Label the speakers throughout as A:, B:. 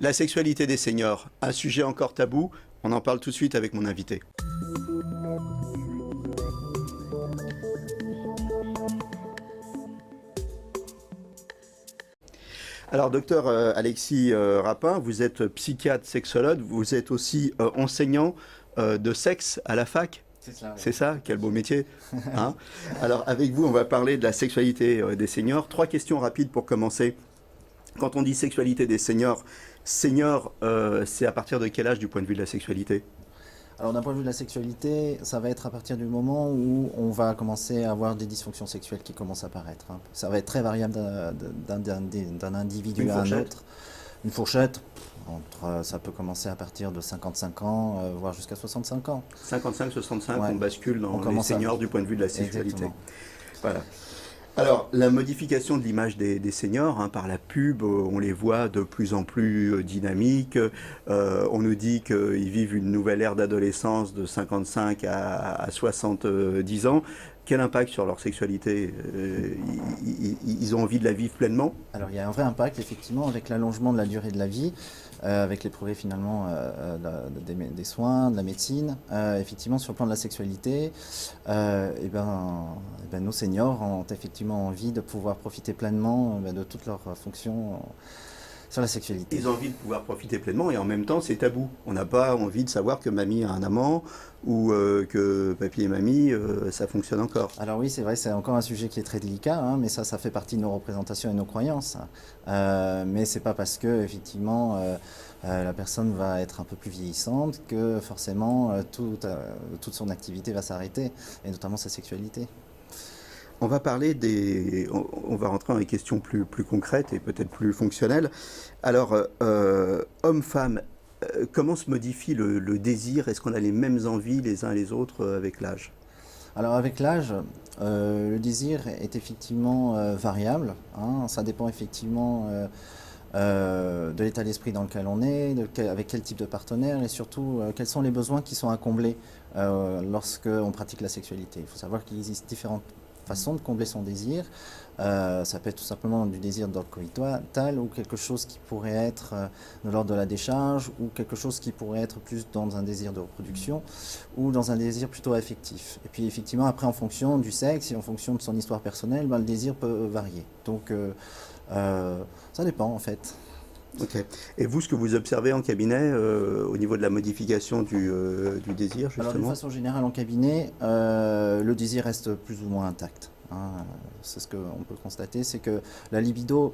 A: La sexualité des seniors, un sujet encore tabou, on en parle tout de suite avec mon invité. Alors, docteur Alexis Rapin, vous êtes psychiatre sexologue, vous êtes aussi enseignant de sexe à la fac.
B: C'est ça, oui.
A: C'est ça, quel beau métier. Hein. Alors, avec vous, on va parler de la sexualité des seniors. 3 questions rapides pour commencer. Quand on dit sexualité des seniors, c'est à partir de quel âge du point de vue de la sexualité?
B: Alors d'un point de vue de la sexualité, ça va être à partir du moment où on va commencer à avoir des dysfonctions sexuelles qui commencent à apparaître. Hein. Ça va être très variable d'un individu à un autre. Une fourchette, ça peut commencer à partir de 55 ans, voire jusqu'à 65 ans.
A: 55-65,
B: Ouais.
A: on bascule dans les seniors du point de vue de la sexualité.
B: Exactement.
A: Voilà. Alors, la modification de l'image des seniors, hein, par la pub, on les voit de plus en plus dynamiques. On nous dit qu'ils vivent une nouvelle ère d'adolescence de 55 à 70 ans. Quel impact sur leur sexualité? Ils ont envie de la vivre pleinement?
B: Alors il y a un vrai impact effectivement avec l'allongement de la durée de la vie, avec les progrès finalement des soins, de la médecine. Effectivement sur le plan de la sexualité, nos seniors ont effectivement envie de pouvoir profiter pleinement de toutes leurs fonctions sur la sexualité.
A: Ils ont envie de pouvoir profiter pleinement et en même temps c'est tabou. On n'a pas envie de savoir que mamie a un amant ou que papy et mamie, ça fonctionne encore.
B: Alors oui, c'est vrai, c'est encore un sujet qui est très délicat, hein, mais ça fait partie de nos représentations et de nos croyances. Mais c'est pas parce que effectivement la personne va être un peu plus vieillissante que forcément toute son activité va s'arrêter, et notamment sa sexualité.
A: On va parler on va rentrer dans des questions plus concrètes et peut-être plus fonctionnelles. Alors, homme-femme, comment se modifie le désir? Est-ce qu'on a les mêmes envies les uns et les autres avec l'âge?
B: Alors avec l'âge, le désir est effectivement variable, hein. Ça dépend effectivement de l'état d'esprit dans lequel on est, avec quel type de partenaire, et surtout quels sont les besoins qui sont à combler lorsque on pratique la sexualité. Il faut savoir qu'il existe différentes façon de combler son désir. Ça peut être tout simplement du désir d'ordre coïtal ou quelque chose qui pourrait être de l'ordre de la décharge ou quelque chose qui pourrait être plus dans un désir de reproduction ou dans un désir plutôt affectif. Et puis effectivement après en fonction du sexe et en fonction de son histoire personnelle, le désir peut varier. Donc ça dépend en fait.
A: Ok. Et vous, ce que vous observez en cabinet au niveau de la modification du désir, justement?
B: Alors d'une façon générale en cabinet, le désir reste plus ou moins intact. Hein. C'est ce qu'on peut constater, c'est que la libido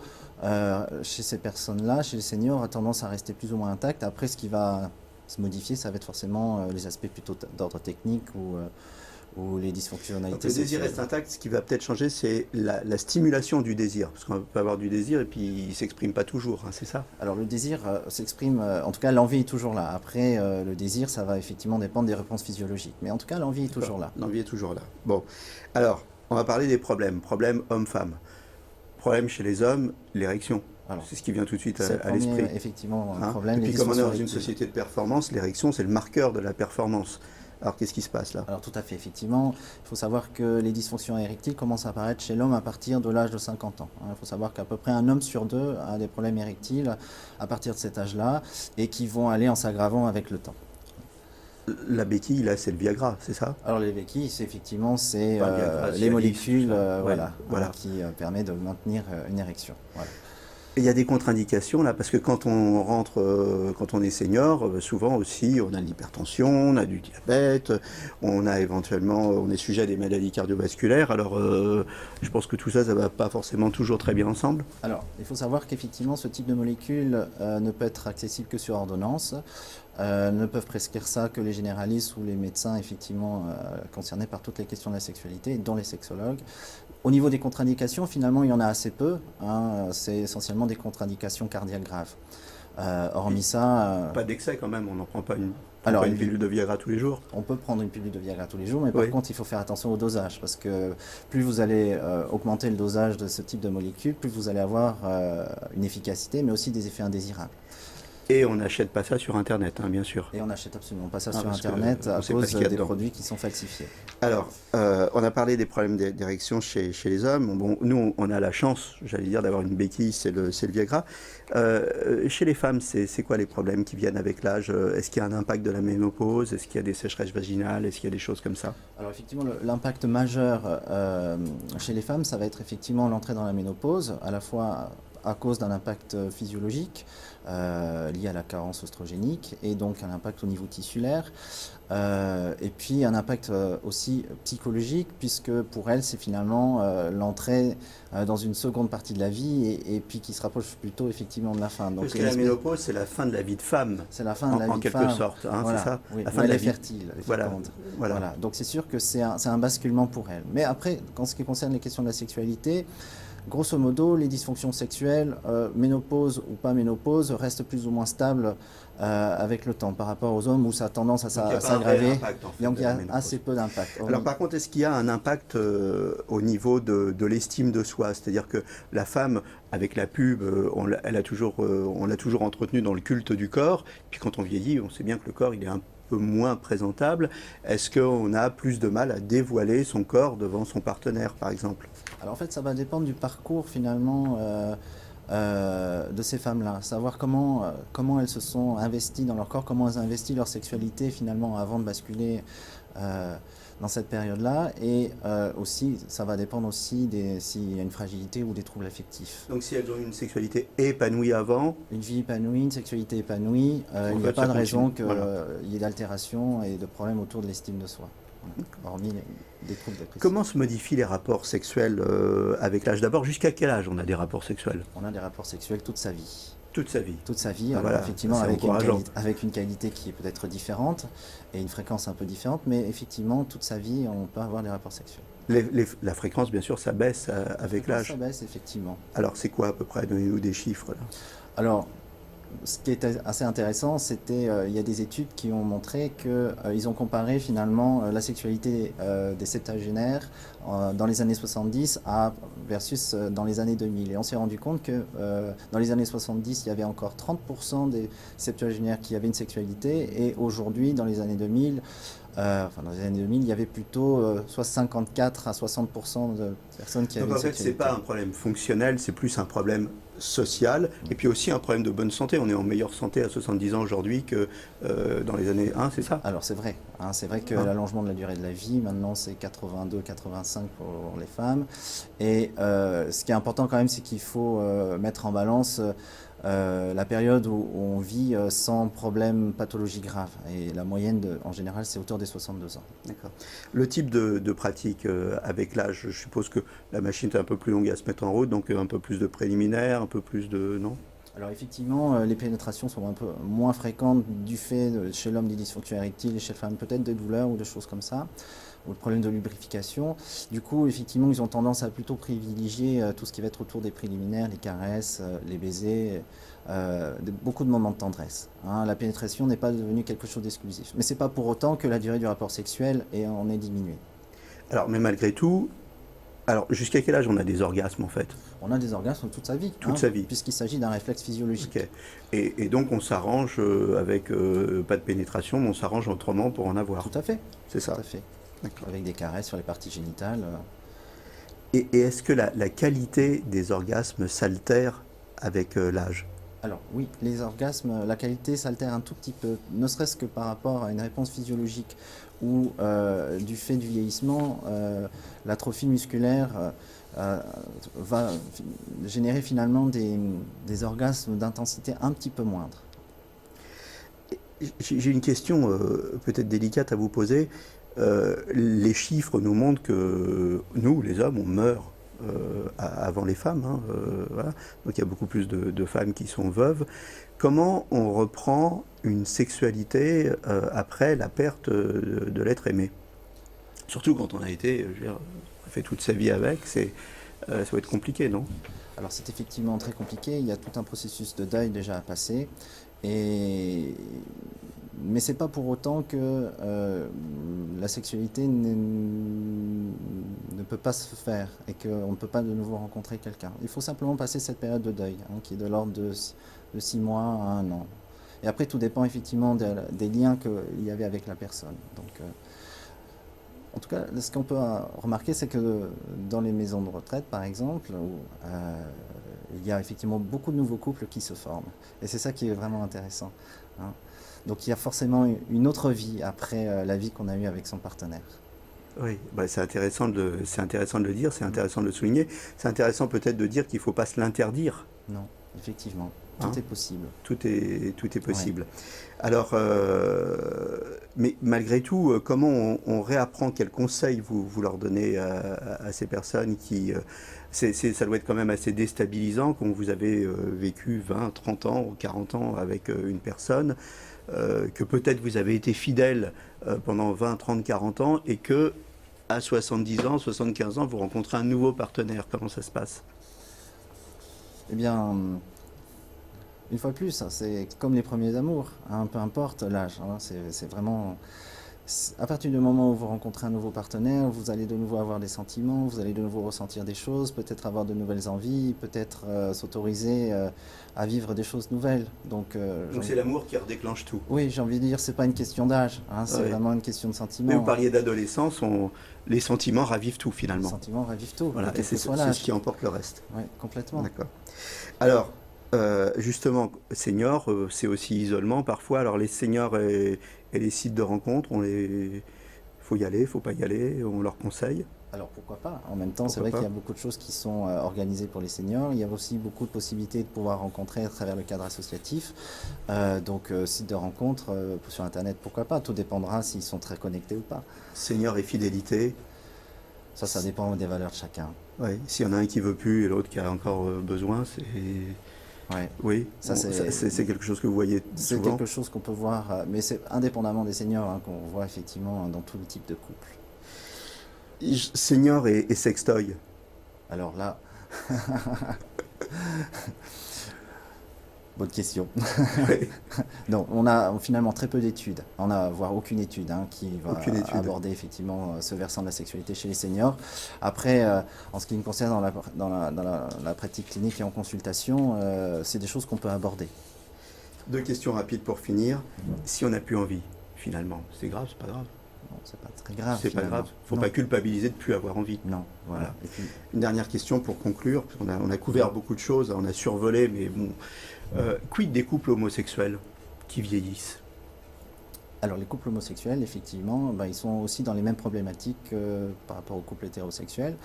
B: chez ces personnes-là, chez les seniors, a tendance à rester plus ou moins intacte. Après, ce qui va se modifier, ça va être forcément les aspects plutôt d'ordre technique ou les dysfonctionnalités.
A: Donc, le désir reste intact, ce qui va peut-être changer, c'est la stimulation du désir. Parce qu'on peut avoir du désir et puis il ne s'exprime pas toujours, hein, c'est ça?
B: Alors le désir s'exprime, en tout cas l'envie est toujours là. Après le désir, ça va effectivement dépendre des réponses physiologiques. Mais en tout cas l'envie est toujours là.
A: L'envie est toujours là. Bon, alors, on va parler des problèmes. Problème homme-femme. Problème chez les hommes, l'érection. C'est ce qui vient tout de suite à l'esprit.
B: Effectivement,
A: hein?
B: problème.
A: Et puis comme on est dans une société de performance, l'érection c'est le marqueur de la performance. Alors qu'est-ce qui se passe là?
B: Alors tout à fait, effectivement, il faut savoir que les dysfonctions érectiles commencent à apparaître chez l'homme à partir de l'âge de 50 ans. Il faut savoir qu'à peu près un homme sur deux a des problèmes érectiles à partir de cet âge-là et qui vont aller en s'aggravant avec le temps.
A: La béquille, là, c'est le Viagra, c'est ça?
B: Alors les béquilles, c'est effectivement
A: Viagra,
B: les molécules
A: voilà.
B: qui permettent de maintenir une érection. Voilà.
A: Et il y a des contre-indications là, parce que quand on rentre, quand on est senior, souvent aussi, on a de l'hypertension, on a du diabète, on a éventuellement, on est sujet à des maladies cardiovasculaires. Alors, je pense que tout ça, ça va pas forcément toujours très bien ensemble.
B: Alors, il faut savoir qu'effectivement, ce type de molécules ne peut être accessible que sur ordonnance. Ne peuvent prescrire ça que les généralistes ou les médecins effectivement concernés par toutes les questions de la sexualité, dont les sexologues. Au niveau des contre-indications, finalement, il y en a assez peu. Hein, c'est essentiellement des contre-indications cardiaques graves. Hormis ça...
A: Pas d'excès quand même, on n'en prend pas une pilule de Viagra tous les jours.
B: On peut prendre une pilule de Viagra tous les jours, mais par contre, il faut faire attention au dosage, parce que plus vous allez augmenter le dosage de ce type de molécules, plus vous allez avoir une efficacité, mais aussi des effets indésirables.
A: Et on n'achète pas ça sur Internet, hein, bien sûr.
B: Et on n'achète absolument pas ça sur
A: Parce que
B: Internet
A: on
B: à
A: sait pas
B: cause
A: ce qu'il y a
B: des
A: dedans.
B: produits qui sont falsifiés.
A: Alors, on a parlé des problèmes d'érection chez les hommes. Bon, nous, on a la chance, j'allais dire, d'avoir une béquille, c'est le Viagra. Chez les femmes, c'est quoi les problèmes qui viennent avec l'âge? Est-ce qu'il y a un impact de la ménopause? Est-ce qu'il y a des sécheresses vaginales? Est-ce qu'il y a des choses comme ça?
B: Alors effectivement, l'impact majeur chez les femmes, ça va être effectivement l'entrée dans la ménopause, à la fois à cause d'un impact physiologique lié à la carence oestrogénique et donc un impact au niveau tissulaire et puis un impact aussi psychologique puisque pour elles c'est finalement l'entrée dans une seconde partie de la vie et puis qui se rapproche plutôt effectivement de la fin. Donc,
A: Parce que la ménopause, c'est la fin de la vie de femme.
B: c'est la fin de la vie
A: En
B: de
A: quelque
B: femme.
A: sorte, hein,
B: Voilà,
A: c'est ça?
B: oui,
A: La
B: où
A: fin de
B: elle
A: la
B: est
A: vie.
B: fertile, elle est
A: Voilà,
B: féconde.
A: voilà.
B: Voilà. Donc c'est sûr que c'est un basculement pour elle. Mais après, en ce qui concerne les questions de la sexualité, grosso modo, les dysfonctions sexuelles, ménopause ou pas ménopause, restent plus ou moins stables avec le temps par rapport aux hommes où ça a tendance
A: Donc, il y
B: à
A: a pas un réel
B: s'aggraver.
A: impact, en fait,
B: Donc
A: de
B: il y
A: la
B: a
A: ménopause.
B: assez peu d'impact.
A: Alors par contre, est-ce qu'il y a un impact au niveau de l'estime de soi? C'est-à-dire que la femme, avec la pub, on l'a toujours entretenue dans le culte du corps. Puis quand on vieillit, on sait bien que le corps, il est un peu moins présentable. Est-ce qu'on a plus de mal à dévoiler son corps devant son partenaire, par exemple?
B: Alors en fait, ça va dépendre du parcours finalement de ces femmes-là. Savoir comment elles se sont investies dans leur corps, comment elles ont investi leur sexualité finalement avant de basculer dans cette période-là. Et aussi, ça va dépendre aussi s'il y a une fragilité ou des troubles affectifs.
A: Donc si elles ont une sexualité épanouie avant,
B: Une vie épanouie, une sexualité épanouie, il n'y a
A: fait,
B: pas
A: ça
B: de raison
A: continue.
B: qu'il
A: Voilà.
B: y ait d'altération et de problèmes autour de l'estime de soi. Hormis des troubles dépressifs.
A: comment se modifient les rapports sexuels avec l'âge? D'abord, jusqu'à quel âge on a des rapports sexuels?
B: On a des rapports sexuels toute sa vie.
A: Toute sa vie.
B: Toute sa vie,
A: Ah,
B: alors
A: voilà,
B: effectivement
A: c'est encourageant.
B: avec une qualité qui est peut-être différente et une fréquence un peu différente, mais effectivement, toute sa vie, on peut avoir des rapports sexuels.
A: La fréquence, bien sûr, ça baisse avec
B: Ça
A: l'âge.
B: baisse, effectivement.
A: Alors c'est quoi à peu près? Donnez-nous des chiffres là.
B: Alors, ce qui est assez intéressant, c'était il y a des études qui ont montré qu'ils ont comparé finalement la sexualité des septuagénaires dans les années 70 versus dans les années 2000. Et on s'est rendu compte que dans les années 70, il y avait encore 30% des septuagénaires qui avaient une sexualité, et aujourd'hui, dans les années 2000, dans les années 2000, il y avait plutôt soit 54 à 60% de personnes qui avaient
A: Donc en
B: une
A: fait, c'est
B: sexualité.
A: pas un problème fonctionnel, c'est plus un problème social et puis aussi un problème de bonne santé. On est en meilleure santé à 70 ans aujourd'hui que dans les années 1, c'est ça?
B: Alors c'est vrai, hein, c'est vrai que l'allongement de la durée de la vie, maintenant c'est 82-85 pour les femmes. Et ce qui est important quand même, c'est qu'il faut mettre en balance la période où on vit sans problème pathologie grave. Et la moyenne, en général, c'est autour des 62 ans.
A: D'accord. Le type de pratique avec l'âge, je suppose que la machine est un peu plus longue à se mettre en route, donc un peu plus de préliminaires, un peu plus de... Non?
B: Alors effectivement, les pénétrations sont un peu moins fréquentes du fait, chez l'homme, des dysfonctions érectiles et chez la femme peut-être des douleurs ou des choses comme ça, ou le problème de lubrification. Du coup, effectivement, ils ont tendance à plutôt privilégier tout ce qui va être autour des préliminaires, les caresses, les baisers, beaucoup de moments de tendresse. Hein. La pénétration n'est pas devenue quelque chose d'exclusif. Mais c'est pas pour autant que la durée du rapport sexuel en est diminuée.
A: Alors, mais malgré tout, alors jusqu'à quel âge on a des orgasmes en fait?
B: On a des orgasmes toute sa vie.
A: Toute sa vie.
B: Puisqu'il s'agit d'un réflexe physiologique.
A: Ok. Et donc on s'arrange avec pas de pénétration, mais on s'arrange autrement pour en avoir.
B: Tout à fait.
A: C'est ça.
B: Tout à fait.
A: D'accord.
B: Avec des caresses sur les parties génitales.
A: Et est-ce que la qualité des orgasmes s'altère avec l'âge?
B: Alors oui, les orgasmes, la qualité s'altère un tout petit peu, ne serait-ce que par rapport à une réponse physiologique ou du fait du vieillissement, l'atrophie musculaire va générer finalement des orgasmes d'intensité un petit peu moindre.
A: J'ai une question peut-être délicate à vous poser. Les chiffres nous montrent que nous, les hommes, on meurt avant les femmes. Hein, voilà. Donc il y a beaucoup plus de femmes qui sont veuves. Comment on reprend une sexualité après la perte de l'être aimé? Surtout quand on a été, je veux dire, on a fait toute sa vie avec, ça va être compliqué, non?
B: Alors c'est effectivement très compliqué, il y a tout un processus de deuil déjà à passer, mais c'est pas pour autant que la sexualité ne peut pas se faire et qu'on ne peut pas de nouveau rencontrer quelqu'un. Il faut simplement passer cette période de deuil, hein, qui est de l'ordre de 6 mois à 1 an. Et après, tout dépend effectivement des liens qu'il y avait avec la personne. Donc, en tout cas, ce qu'on peut remarquer, c'est que dans les maisons de retraite, par exemple, où, il y a effectivement beaucoup de nouveaux couples qui se forment. Et c'est ça qui est vraiment intéressant, hein. Donc il y a forcément une autre vie après la vie qu'on a eue avec son partenaire.
A: Oui, bah, c'est intéressant c'est intéressant de le dire, c'est intéressant de le souligner. C'est intéressant peut-être de dire qu'il ne faut pas se l'interdire.
B: Non, effectivement,
A: Hein,
B: tout est possible.
A: tout est
B: Ouais.
A: possible. Alors, mais malgré tout, comment on réapprend, quels conseils vous leur donnez à ces personnes qui... ça doit être quand même assez déstabilisant quand vous avez vécu 20, 30 ans ou 40 ans avec une personne, que peut-être vous avez été fidèle pendant 20, 30, 40 ans et que à 70 ans, 75 ans, vous rencontrez un nouveau partenaire. Comment ça se passe?
B: Eh bien, une fois de plus, hein, c'est comme les premiers amours, hein, peu importe l'âge, hein, c'est vraiment... À partir du moment où vous rencontrez un nouveau partenaire, vous allez de nouveau avoir des sentiments, vous allez de nouveau ressentir des choses, peut-être avoir de nouvelles envies, peut-être s'autoriser à vivre des choses nouvelles. Donc,
A: Donc c'est l'amour qui redéclenche tout.
B: oui, j'ai envie de dire, c'est pas une question d'âge, hein, c'est
A: Ouais.
B: vraiment une question de
A: Mais
B: sentiment.
A: vous parliez d'adolescence, les sentiments ravivent tout
B: Les
A: finalement.
B: sentiments ravivent tout,
A: Voilà, et
B: quel que
A: c'est
B: soit
A: c'est ce
B: l'âge.
A: qui emporte le reste.
B: Oui, complètement.
A: D'accord. Alors, justement, seniors, c'est aussi isolement parfois. Alors les seniors et les sites de rencontres, faut y aller, faut pas y aller, on leur conseille.
B: Alors pourquoi pas? En même temps, c'est
A: Pourquoi
B: vrai qu'il y
A: pas?
B: a beaucoup de choses qui sont organisées pour les seniors. Il y a aussi beaucoup de possibilités de pouvoir rencontrer à travers le cadre associatif. Donc, site de rencontre sur Internet, pourquoi pas? Tout dépendra s'ils sont très connectés ou pas.
A: Seniors et fidélité.
B: Ça dépend des valeurs de chacun.
A: Ouais. S'il y en a un qui veut plus et l'autre qui a encore besoin,
B: Ouais.
A: oui,
B: Ça,
A: c'est quelque chose que vous voyez
B: C'est
A: souvent.
B: quelque chose qu'on peut voir, mais c'est indépendamment des seniors, hein, qu'on voit effectivement dans tout le type de couple.
A: Seniors et sextoy.
B: Alors là, bonne question.
A: Ouais.
B: Non, on a finalement très peu d'études. On a voire aucune étude, hein, qui va
A: Aucune étude.
B: aborder effectivement ce versant de la sexualité chez les seniors. Après, en ce qui me concerne dans la pratique clinique et en consultation, c'est des choses qu'on peut aborder.
A: Deux questions rapides pour finir. Si on n'a plus envie, finalement, c'est grave, c'est pas grave.
B: Bon, c'est pas très grave.
A: C'est pas
B: finalement.
A: grave. Faut
B: Non.
A: pas culpabiliser de plus avoir envie.
B: Non, voilà.
A: Voilà.
B: Et puis,
A: Une dernière question pour conclure. Parce on a couvert beaucoup de choses, on a survolé, mais bon. Quid des couples homosexuels qui vieillissent?
B: alors les couples homosexuels, effectivement, ben, ils sont aussi dans les mêmes problématiques par rapport aux couples hétérosexuels.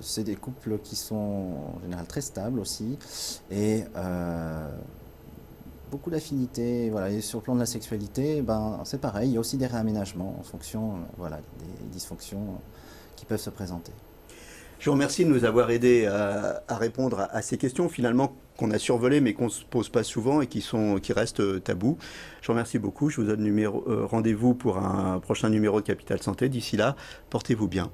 B: C'est des couples qui sont en général très stables aussi et beaucoup d'affinités. Voilà. Et sur le plan de la sexualité, ben, c'est pareil, il y a aussi des réaménagements en fonction voilà, des dysfonctions qui peuvent se présenter.
A: Je vous remercie de nous avoir aidés à répondre à ces questions finalement qu'on a survolées mais qu'on ne se pose pas souvent et qui restent tabous. Je vous remercie beaucoup. Je vous donne rendez-vous pour un prochain numéro de Capital Santé. D'ici là, portez-vous bien.